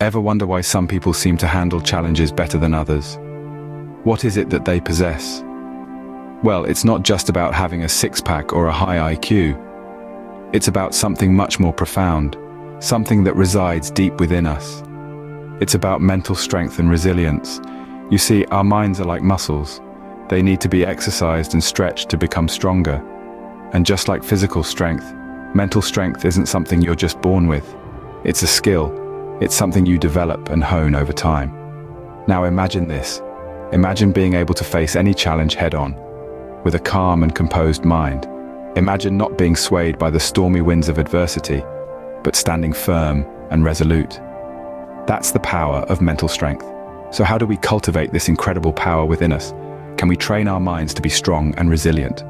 Ever wonder why some people seem to handle challenges better than others? What is it that they possess? Well, it's not just about having a six-pack or a high IQ. It's about something much more profound, something that resides deep within us. It's about mental strength and resilience. You see, our minds are like muscles. They need to be exercised and stretched to become stronger. And just like physical strength, mental strength isn't something you're just born with. It's a skill. It's something you develop and hone over time. Now imagine this. Imagine being able to face any challenge head-on, with a calm and composed mind. Imagine not being swayed by the stormy winds of adversity, but standing firm and resolute. That's the power of mental strength. So how do we cultivate this incredible power within us? Can we train our minds to be strong and resilient?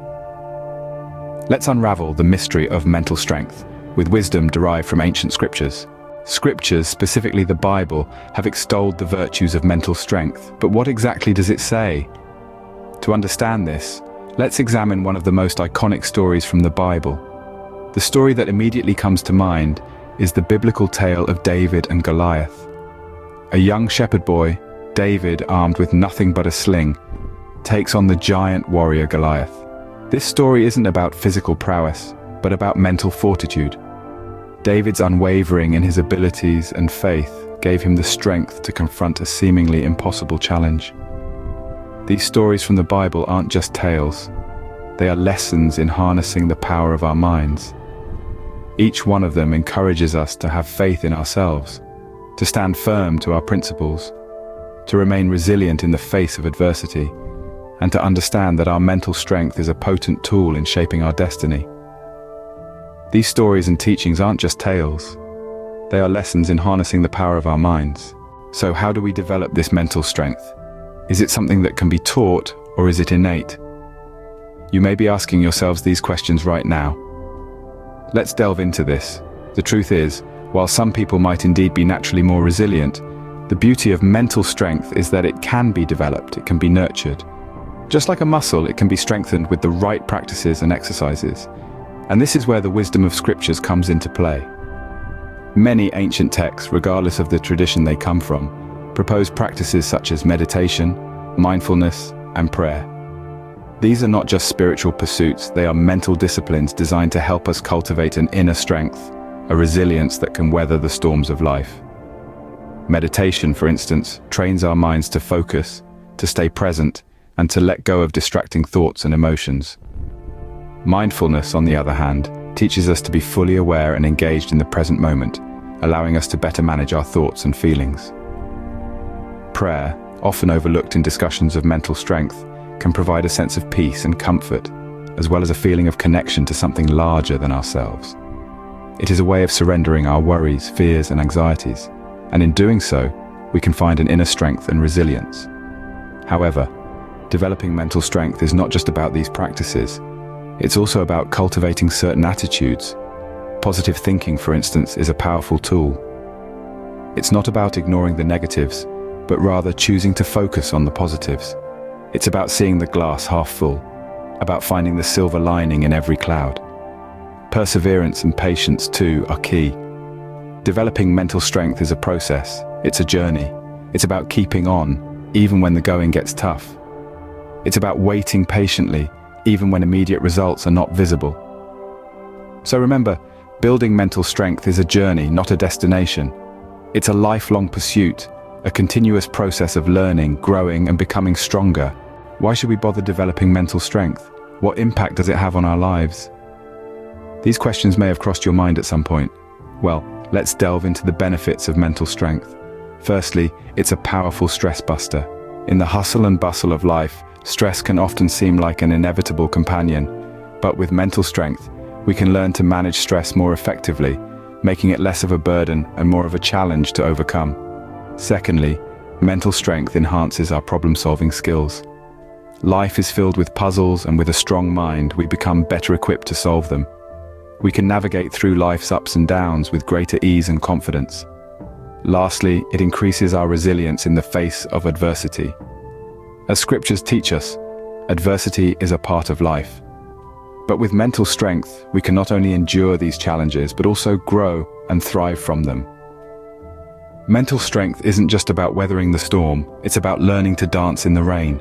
Let's unravel the mystery of mental strength with wisdom derived from ancient scriptures. Scriptures, specifically the Bible, have extolled the virtues of mental strength, but what exactly does it say? To understand this, let's examine one of the most iconic stories from the Bible. The story that immediately comes to mind is the biblical tale of David and Goliath. A young shepherd boy, David, armed with nothing but a sling, takes on the giant warrior Goliath. This story isn't about physical prowess, but about mental fortitude. David's unwavering in his abilities and faith gave him the strength to confront a seemingly impossible challenge. These stories from the Bible aren't just tales. They are lessons in harnessing the power of our minds. Each one of them encourages us to have faith in ourselves, to stand firm to our principles, to remain resilient in the face of adversity, and to understand that our mental strength is a potent tool in shaping our destiny. These stories and teachings aren't just tales. They are lessons in harnessing the power of our minds. So how do we develop this mental strength? Is it something that can be taught, or is it innate? You may be asking yourselves these questions right now. Let's delve into this. The truth is, while some people might indeed be naturally more resilient, the beauty of mental strength is that it can be developed, it can be nurtured. Just like a muscle, it can be strengthened with the right practices and exercises. And this is where the wisdom of scriptures comes into play. Many ancient texts, regardless of the tradition they come from, propose practices such as meditation, mindfulness, and prayer. These are not just spiritual pursuits, they are mental disciplines designed to help us cultivate an inner strength, a resilience that can weather the storms of life. Meditation, for instance, trains our minds to focus, to stay present, and to let go of distracting thoughts and emotions. Mindfulness, on the other hand, teaches us to be fully aware and engaged in the present moment, allowing us to better manage our thoughts and feelings. Prayer, often overlooked in discussions of mental strength, can provide a sense of peace and comfort, as well as a feeling of connection to something larger than ourselves. It is a way of surrendering our worries, fears, and anxieties, and in doing so, we can find an inner strength and resilience. However, developing mental strength is not just about these practices. It's also about cultivating certain attitudes. Positive thinking, for instance, is a powerful tool. It's not about ignoring the negatives, but rather choosing to focus on the positives. It's about seeing the glass half full, about finding the silver lining in every cloud. Perseverance and patience, too, are key. Developing mental strength is a process. It's a journey. It's about keeping on, even when the going gets tough. It's about waiting patiently, even when immediate results are not visible. So remember, building mental strength is a journey, not a destination. It's a lifelong pursuit, a continuous process of learning, growing, and becoming stronger. Why should we bother developing mental strength? What impact does it have on our lives? These questions may have crossed your mind at some point. Well, let's delve into the benefits of mental strength. Firstly, it's a powerful stress buster. In the hustle and bustle of life, stress can often seem like an inevitable companion, but with mental strength, we can learn to manage stress more effectively, making it less of a burden and more of a challenge to overcome. Secondly, mental strength enhances our problem-solving skills. Life is filled with puzzles, and with a strong mind, we become better equipped to solve them. We can navigate through life's ups and downs with greater ease and confidence. Lastly, it increases our resilience in the face of adversity. As scriptures teach us, adversity is a part of life. But with mental strength, we can not only endure these challenges, but also grow and thrive from them. Mental strength isn't just about weathering the storm, it's about learning to dance in the rain.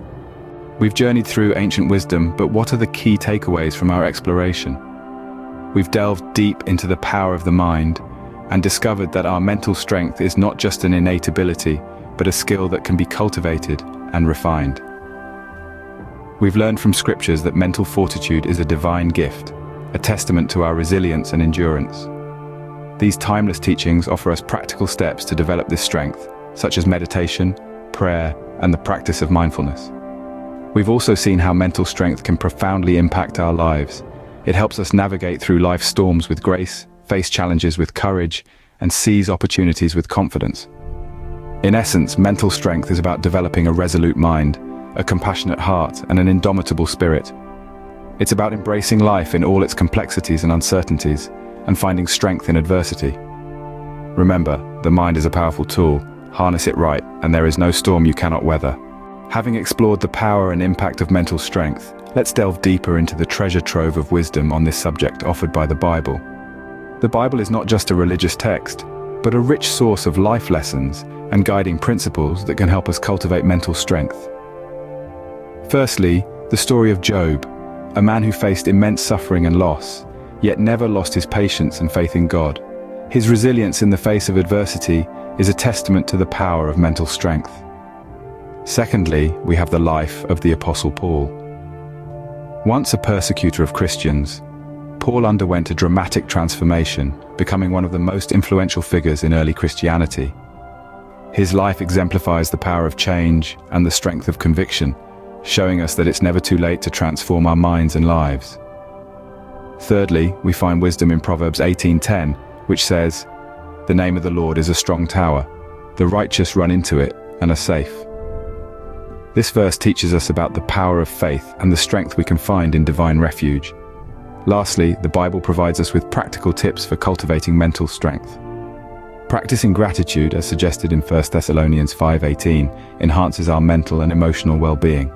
We've journeyed through ancient wisdom, but what are the key takeaways from our exploration? We've delved deep into the power of the mind and discovered that our mental strength is not just an innate ability, but a skill that can be cultivated and refined. We've learned from scriptures that mental fortitude is a divine gift, a testament to our resilience and endurance. These timeless teachings offer us practical steps to develop this strength, such as meditation, prayer, and the practice of mindfulness. We've also seen how mental strength can profoundly impact our lives. It helps us navigate through life's storms with grace, face challenges with courage, and seize opportunities with confidence. In essence, mental strength is about developing a resolute mind, a compassionate heart, and an indomitable spirit. It's about embracing life in all its complexities and uncertainties, and finding strength in adversity. Remember, the mind is a powerful tool. Harness it right, and there is no storm you cannot weather. Having explored the power and impact of mental strength, let's delve deeper into the treasure trove of wisdom on this subject offered by the Bible. The Bible is not just a religious text, but a rich source of life lessons and guiding principles that can help us cultivate mental strength. Firstly, the story of Job, a man who faced immense suffering and loss, yet never lost his patience and faith in God. His resilience in the face of adversity is a testament to the power of mental strength. Secondly, we have the life of the Apostle Paul. Once a persecutor of Christians, Paul underwent a dramatic transformation, becoming one of the most influential figures in early Christianity. His life exemplifies the power of change and the strength of conviction, showing us that it's never too late to transform our minds and lives. Thirdly, we find wisdom in Proverbs 18:10, which says, "The name of the Lord is a strong tower. The righteous run into it and are safe." This verse teaches us about the power of faith and the strength we can find in divine refuge. Lastly, the Bible provides us with practical tips for cultivating mental strength. Practicing gratitude, as suggested in 1 Thessalonians 5:18, enhances our mental and emotional well-being.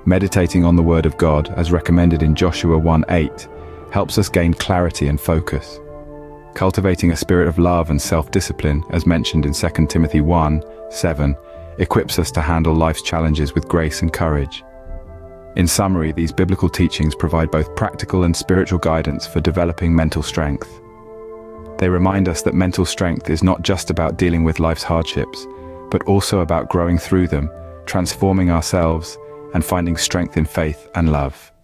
Meditating on the Word of God, as recommended in Joshua 1:8, helps us gain clarity and focus. Cultivating a spirit of love and self-discipline, as mentioned in 2 Timothy 1:7, equips us to handle life's challenges with grace and courage. In summary, these biblical teachings provide both practical and spiritual guidance for developing mental strength. They remind us that mental strength is not just about dealing with life's hardships, but also about growing through them, transforming ourselves, and finding strength in faith and love.